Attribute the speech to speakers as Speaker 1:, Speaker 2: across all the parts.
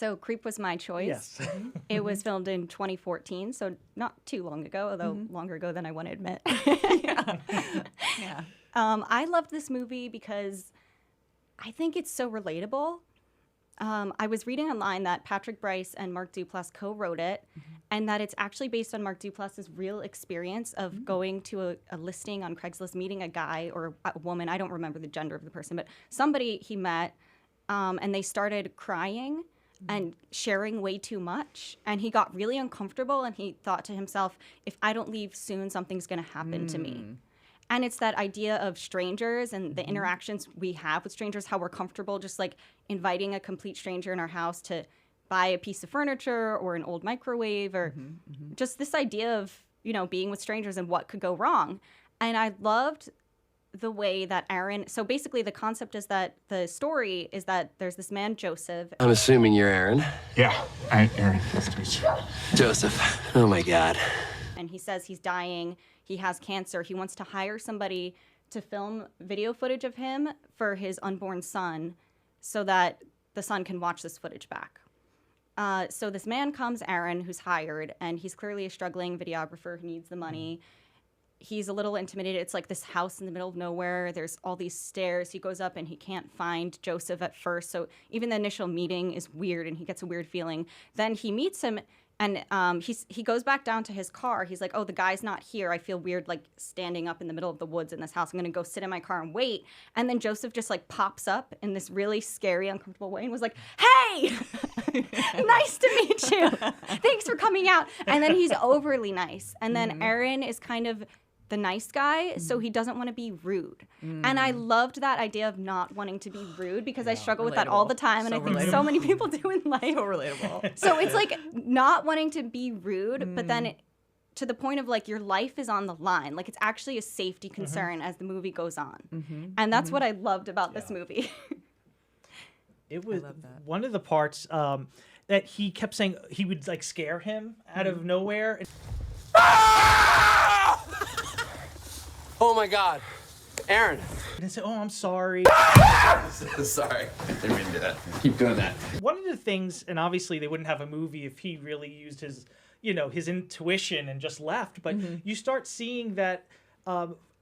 Speaker 1: So Creep was my choice.
Speaker 2: Yes.
Speaker 1: It was filmed in 2014, so not too long ago, although longer ago than I want to admit.
Speaker 3: Yeah.
Speaker 1: I loved this movie because I think it's so relatable. I was reading online that Patrick Brice and Mark Duplass co-wrote it, and that it's actually based on Mark Duplass's real experience of going to a listing on Craigslist, meeting a guy or a woman, I don't remember the gender of the person, but somebody he met, and they started crying and sharing way too much, and he got really uncomfortable, and he thought to himself, if I don't leave soon, something's going to happen to me. And it's that idea of strangers and the interactions we have with strangers, how we're comfortable just like inviting a complete stranger in our house to buy a piece of furniture or an old microwave or just this idea of, you know, being with strangers and what could go wrong. And I loved the way that Aaron, so basically the concept is that the story is that there's this man, Josef.
Speaker 4: I'm assuming you're Aaron.
Speaker 5: Yeah, I'm Aaron. Nice to meet you.
Speaker 4: Joseph. Oh my God.
Speaker 1: And he says he's dying, he has cancer, he wants to hire somebody to film video footage of him for his unborn son so that the son can watch this footage back. So this man comes, Aaron, who's hired, and he's clearly a struggling videographer who needs the money. He's a little intimidated. It's like this house in the middle of nowhere. There's all these stairs. He goes up and he can't find Joseph at first. So even the initial meeting is weird and he gets a weird feeling. Then he meets him and he goes back down to his car. He's like, oh, the guy's not here. I feel weird like standing up in the middle of the woods in this house. I'm going to go sit in my car and wait. And then Joseph just like pops up in this really scary, uncomfortable way and was like, hey, nice to meet you. Thanks for coming out. And then he's overly nice. And then Aaron is kind of the nice guy, so he doesn't want to be rude. And I loved that idea of not wanting to be rude because I struggle with that all the time, and I think so many people do in life.
Speaker 3: So relatable.
Speaker 1: So it's like not wanting to be rude, but then to the point of like your life is on the line. Like it's actually a safety concern as the movie goes on. And that's what I loved about this movie.
Speaker 2: It was one of the parts that he kept saying he would like scare him out of nowhere.
Speaker 4: Oh my God. Aaron.
Speaker 2: And say, oh, I'm sorry.
Speaker 4: Sorry. Didn't mean to do that. Keep doing that.
Speaker 2: One of the things, and obviously they wouldn't have a movie if he really used his, you know, his intuition and just left. But you start seeing that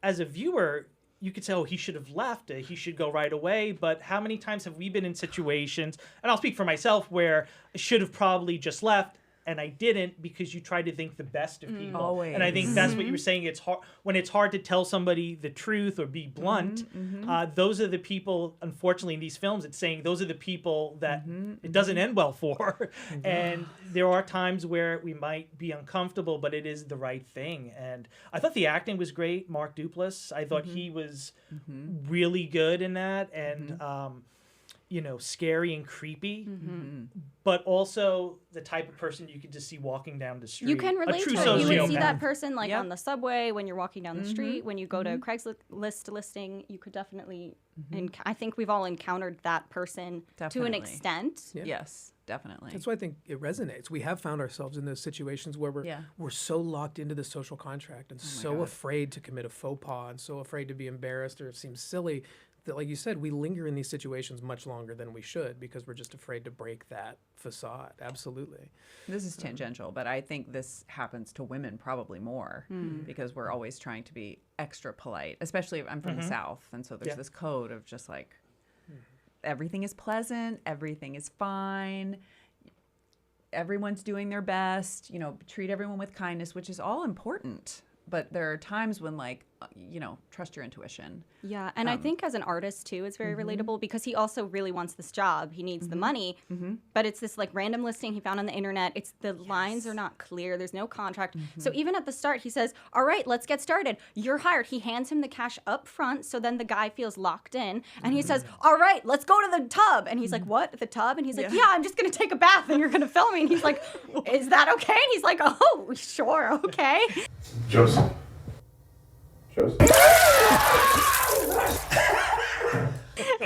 Speaker 2: as a viewer, you could say, oh, he should have left. He should go right away. But how many times have we been in situations, and I'll speak for myself, where I should have probably just left. And I didn't because you try to think the best of people.
Speaker 3: Always.
Speaker 2: And I think that's what you were saying. It's hard when it's hard to tell somebody the truth or be blunt. Those are the people, unfortunately, in these films, it's saying those are the people that it doesn't end well for. And there are times where we might be uncomfortable, but it is the right thing. And I thought the acting was great. Mark Duplass, I thought he was really good in that. And you know, scary and creepy, but also the type of person you could just see walking down the street.
Speaker 1: You can relate to it. You would see that person like
Speaker 3: Yep.
Speaker 1: on the subway, when you're walking down the street, when you go to a Craigslist listing, you could definitely, and I think we've all encountered that person to an
Speaker 3: Definitely.
Speaker 1: extent.
Speaker 6: Yeah.
Speaker 3: Yes, definitely.
Speaker 6: That's why I think it resonates. We have found ourselves in those situations where we're so locked into the social contract and so afraid to commit a faux pas and so afraid to be embarrassed or it seems silly that, like you said, we linger in these situations much longer than we should because we're just afraid to break that facade. Absolutely.
Speaker 3: This is tangential, but I think this happens to women probably more because we're always trying to be extra polite, especially if I'm from the South. And so there's this code of just like, everything is pleasant, everything is fine, everyone's doing their best, you know, treat everyone with kindness, which is all important. But there are times when, like, you know, trust your intuition.
Speaker 1: Yeah, and I think as an artist, too, it's very relatable because he also really wants this job. He needs the money, but it's this, like, random listing he found on the internet. It's the lines are not clear. There's no contract. So even at the start, he says, all right, let's get started. You're hired. He hands him the cash up front, so then the guy feels locked in. And he says, all right, let's go to the tub. And he's like, what, the tub? And he's like, yeah, I'm just going to take a bath, and you're going to film me. And he's like, is that okay? And he's like, oh, sure, okay.
Speaker 5: Joseph.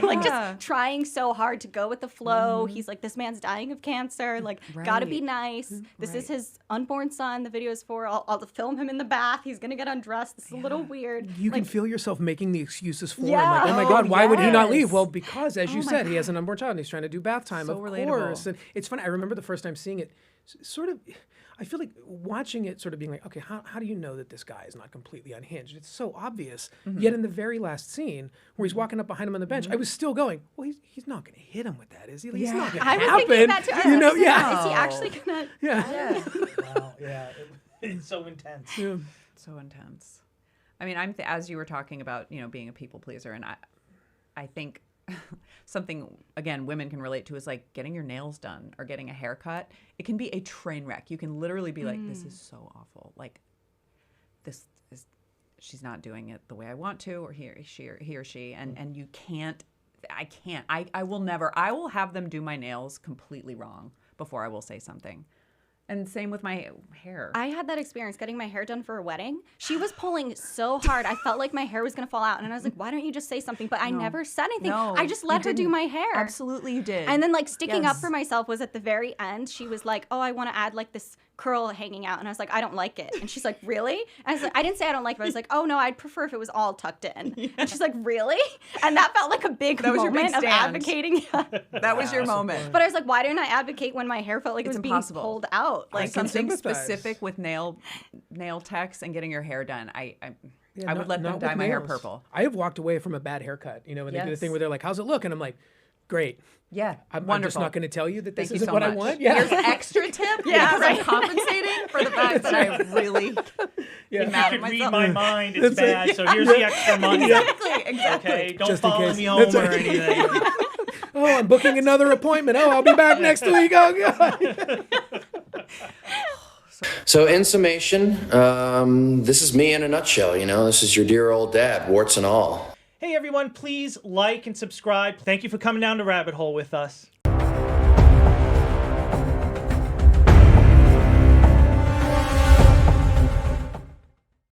Speaker 1: like just trying so hard to go with the flow. He's like, this man's dying of cancer. Like, gotta be nice. This is his unborn son. The video is for. I'll film him in the bath. He's gonna get undressed. This is a little weird.
Speaker 6: You can feel yourself making the excuses for him. Like, oh my God, why would he not leave? Well, because as you said, he has an unborn child and he's trying to do bath time.
Speaker 3: So
Speaker 6: of
Speaker 3: relatable.
Speaker 6: course. And it's funny. I remember the first time seeing it. Sort of, I feel like watching it, sort of being like, okay, how do you know that this guy is not completely unhinged? It's so obvious. Yet in the very last scene where he's walking up behind him on the bench, I was still going, well, he's not going to hit him with that, is he? Like, it's not going to happen.
Speaker 1: I was thinking that too.
Speaker 6: You know,
Speaker 1: is he actually gonna?
Speaker 6: Yeah.
Speaker 2: Wow, yeah, it's so intense.
Speaker 6: Yeah.
Speaker 3: So intense. I mean, as you were talking about, being a people pleaser, and I think something, again, women can relate to is like getting your nails done or getting a haircut. It can be a train wreck. You can literally be like, this is so awful. Like, she's not doing it the way I want to, or he or she, and you can't, I will have them do my nails completely wrong before I will say something. And same with my hair.
Speaker 1: I had that experience getting my hair done for a wedding. She was pulling so hard. I felt like my hair was going to fall out. And I was like, why don't you just say something? But I never said anything.
Speaker 3: No,
Speaker 1: I just let her do my hair.
Speaker 3: Absolutely, you did.
Speaker 1: And then like sticking up for myself was at the very end. She was like, oh, I want to add like this curl hanging out. And I was like, I don't like it. And she's like, really? And I was like, I didn't say I don't like it. But I was like, oh no, I'd prefer if it was all tucked in. And she's like, really? And that felt like a big moment of advocating.
Speaker 3: That was your moment.
Speaker 1: But I was like, why didn't I advocate when my hair felt like it was
Speaker 3: impossible.
Speaker 1: being pulled out? Like
Speaker 3: something specific with nail techs and getting your hair done. I would let them dye my hair purple.
Speaker 6: I have walked away from a bad haircut, when they do the thing where they're like, how's it look? And I'm like, great.
Speaker 3: Yeah,
Speaker 6: I'm just not going to tell you that this
Speaker 3: Thank you
Speaker 6: isn't
Speaker 3: so
Speaker 6: what I
Speaker 3: much.
Speaker 6: want. Yeah.
Speaker 3: Here's an extra tip because I'm compensating for the fact that I really
Speaker 2: If
Speaker 3: mad
Speaker 2: you
Speaker 3: at
Speaker 2: could read
Speaker 3: myself.
Speaker 2: my mind, it's bad. So here's the extra money.
Speaker 3: Exactly.
Speaker 2: Okay, don't
Speaker 6: Just in
Speaker 2: follow
Speaker 6: case.
Speaker 2: me home or anything.
Speaker 6: Oh, I'm booking another appointment. Oh, I'll be back next week. Oh, God.
Speaker 7: So in summation, this is me in a nutshell. This is your dear old dad, warts and all.
Speaker 2: Hey everyone, please like and subscribe. Thank you for coming down the rabbit hole with us.